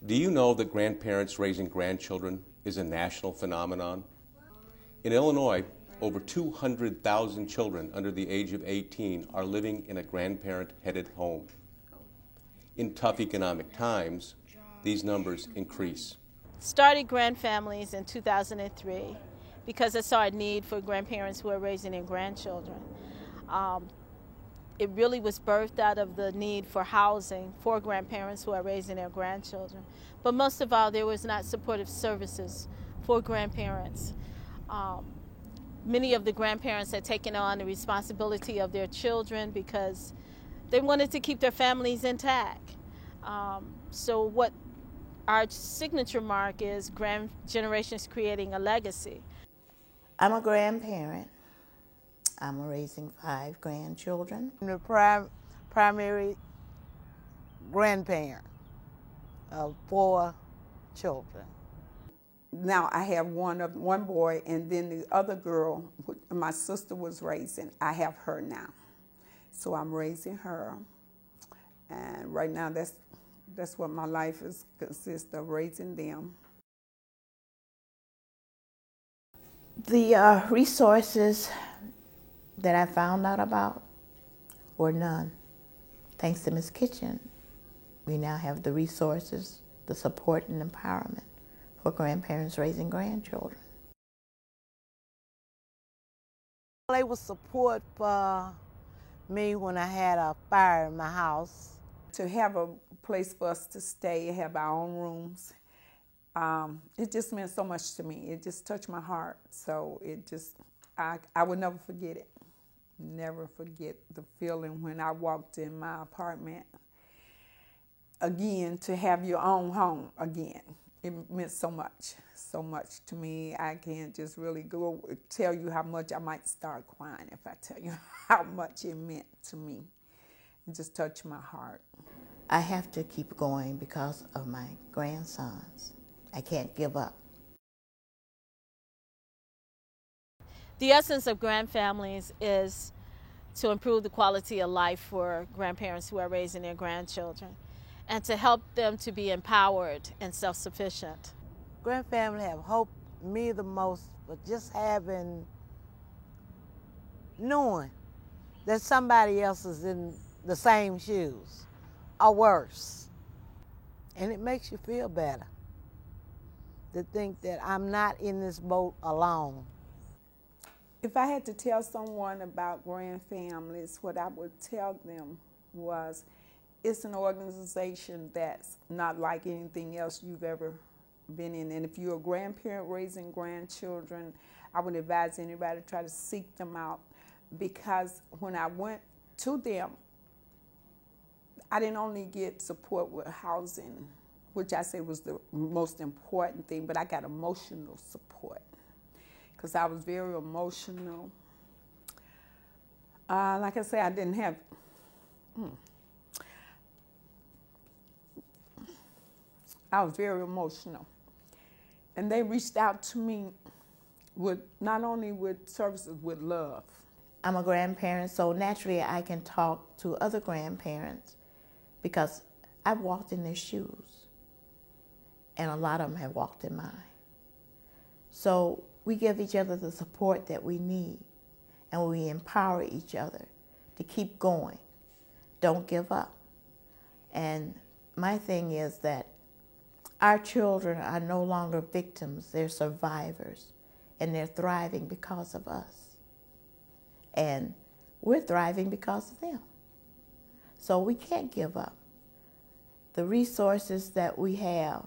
Do you know that grandparents raising grandchildren is a national phenomenon? In Illinois, over 200,000 children under the age of 18 are living in a grandparent-headed home. In tough economic times, these numbers increase. Started Grand Families in 2003 because I saw a need for grandparents who are raising their grandchildren. It really was birthed out of the need for housing for grandparents who are raising their grandchildren. But most of all, there was not supportive services for grandparents. Many of the grandparents had taken on the responsibility of their children because they wanted to keep their families intact. So what our signature mark is Grand Generations Creating a Legacy. I'm a grandparent. I'm raising 5 grandchildren. I'm the primary grandparent of 4 children. Now I have one boy, and then the other girl, my sister was raising, I have her now. So I'm raising her. And right now that's what my life consists of, raising them. The resources that I found out about were none. Thanks to Ms. Kitchen, we now have the resources, the support and empowerment for grandparents raising grandchildren. They would support for me when I had a fire in my house. To have a place for us to stay, have our own rooms, it just meant so much to me. It just touched my heart. So I would never forget it. Never forget the feeling when I walked in my apartment again, to have your own home again. It meant so much to me. I can't just really go tell you how much. I might start crying if I tell you how much it meant to me. It just touched my heart. I have to keep going because of my grandsons. I can't give up. The essence of Grand Families is to improve the quality of life for grandparents who are raising their grandchildren and to help them to be empowered and self-sufficient. Grand Family have helped me the most for just knowing that somebody else is in the same shoes or worse. And it makes you feel better to think that I'm not in this boat alone. If I had to tell someone about Grand Families, what I would tell them was it's an organization that's not like anything else you've ever been in. And if you're a grandparent raising grandchildren, I would advise anybody to try to seek them out, because when I went to them, I didn't only get support with housing, which I say was the most important thing, but I got emotional support because I was very emotional. Like I say, I didn't have, I was very emotional. And they reached out to me with not only with services, with love. I'm a grandparent, so naturally I can talk to other grandparents because I've walked in their shoes, and a lot of them have walked in mine. So we give each other the support that we need, and we empower each other to keep going. Don't give up. And my thing is that our children are no longer victims, they're survivors, and they're thriving because of us. And we're thriving because of them. So we can't give up. The resources that we have,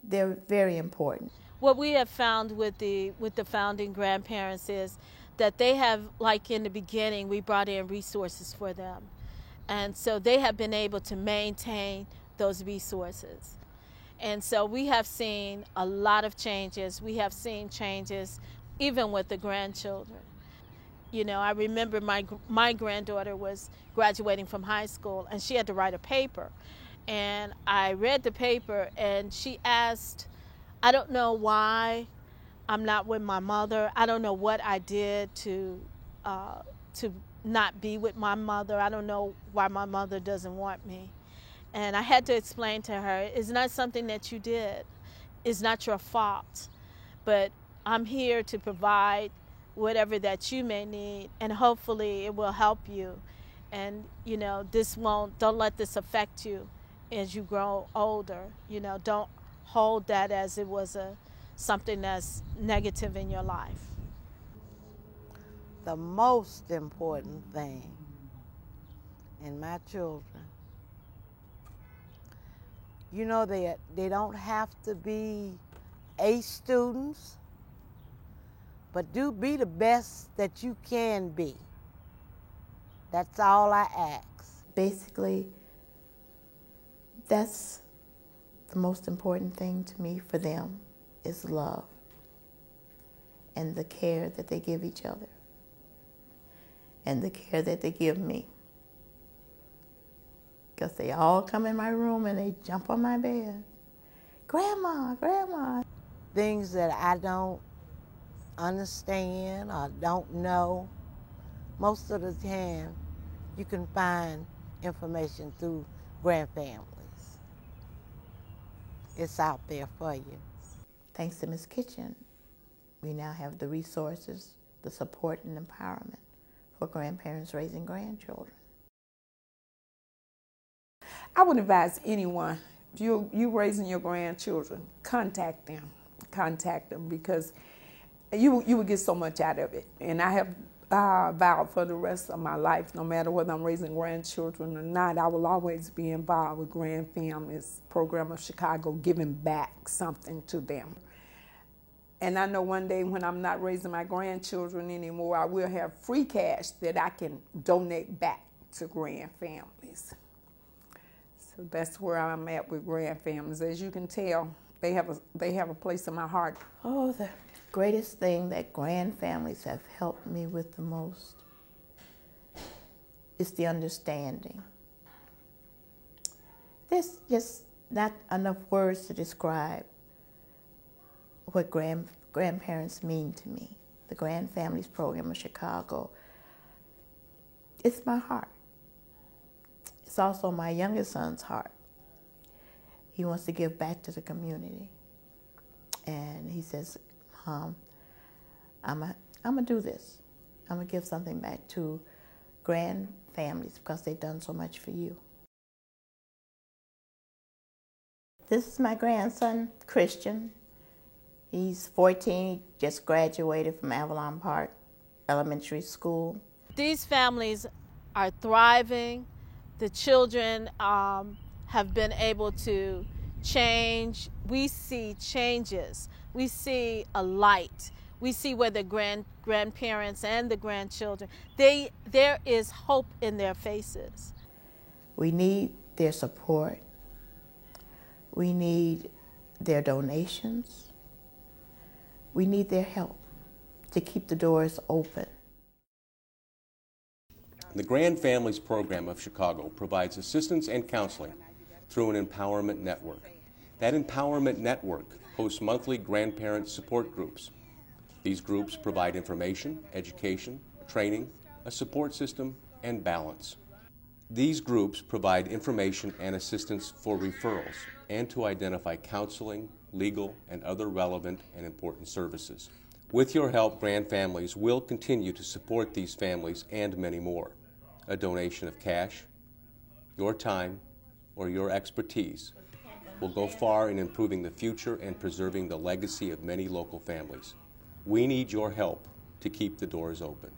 they're very important. What we have found with the founding grandparents is that they have, like in the beginning, we brought in resources for them. And so they have been able to maintain those resources. And so we have seen a lot of changes. We have seen changes even with the grandchildren. You know, I remember my granddaughter was graduating from high school, and she had to write a paper. And I read the paper, and she asked, I don't know why I'm not with my mother. I don't know what I did to not be with my mother. I don't know why my mother doesn't want me. And I had to explain to her, it's not something that you did. It's not your fault. But I'm here to provide whatever that you may need, and hopefully it will help you. And, you know, don't let this affect you as you grow older. You know, don't hold that as it was something that's negative in your life. The most important thing in my children, you know, they don't have to be A students, but do be the best that you can be. That's all I ask. Basically, that's the most important thing to me for them is love and the care that they give each other and the care that they give me. Because they all come in my room and they jump on my bed. Grandma, Grandma. Things that I don't understand or don't know, most of the time you can find information through Grand Families. It's out there for you. Thanks to Ms. Kitchen, we now have the resources, the support and empowerment for grandparents raising grandchildren. I would advise anyone, if you raising your grandchildren, contact them because you would get so much out of it. And I have vowed for the rest of my life, no matter whether I'm raising grandchildren or not, I will always be involved with Grand Families Program of Chicago, giving back something to them. And I know one day when I'm not raising my grandchildren anymore, I will have free cash that I can donate back to Grand Families. So that's where I'm at with Grand Families. As you can tell, they have a place in my heart. Oh, the greatest thing that Grand Families have helped me with the most is the understanding. There's just not enough words to describe what grandparents mean to me. The Grand Families Program of Chicago, it's my heart. It's also my youngest son's heart. He wants to give back to the community. And he says, Mom, I'm gonna do this. I'm gonna give something back to Grand Families because they've done so much for you. This is my grandson, Christian. He's 14, just graduated from Avalon Park Elementary School. These families are thriving. The children have been able to change. We see changes. We see a light. We see where the grandparents and the grandchildren, there is hope in their faces. We need their support. We need their donations. We need their help to keep the doors open. The Grand Families Program of Chicago provides assistance and counseling through an empowerment network. That empowerment network hosts monthly grandparent support groups. These groups provide information, education, training, a support system, and balance. These groups provide information and assistance for referrals and to identify counseling, legal, and other relevant and important services. With your help, Grand Families will continue to support these families and many more. A donation of cash, your time, or your expertise will go far in improving the future and preserving the legacy of many local families. We need your help to keep the doors open.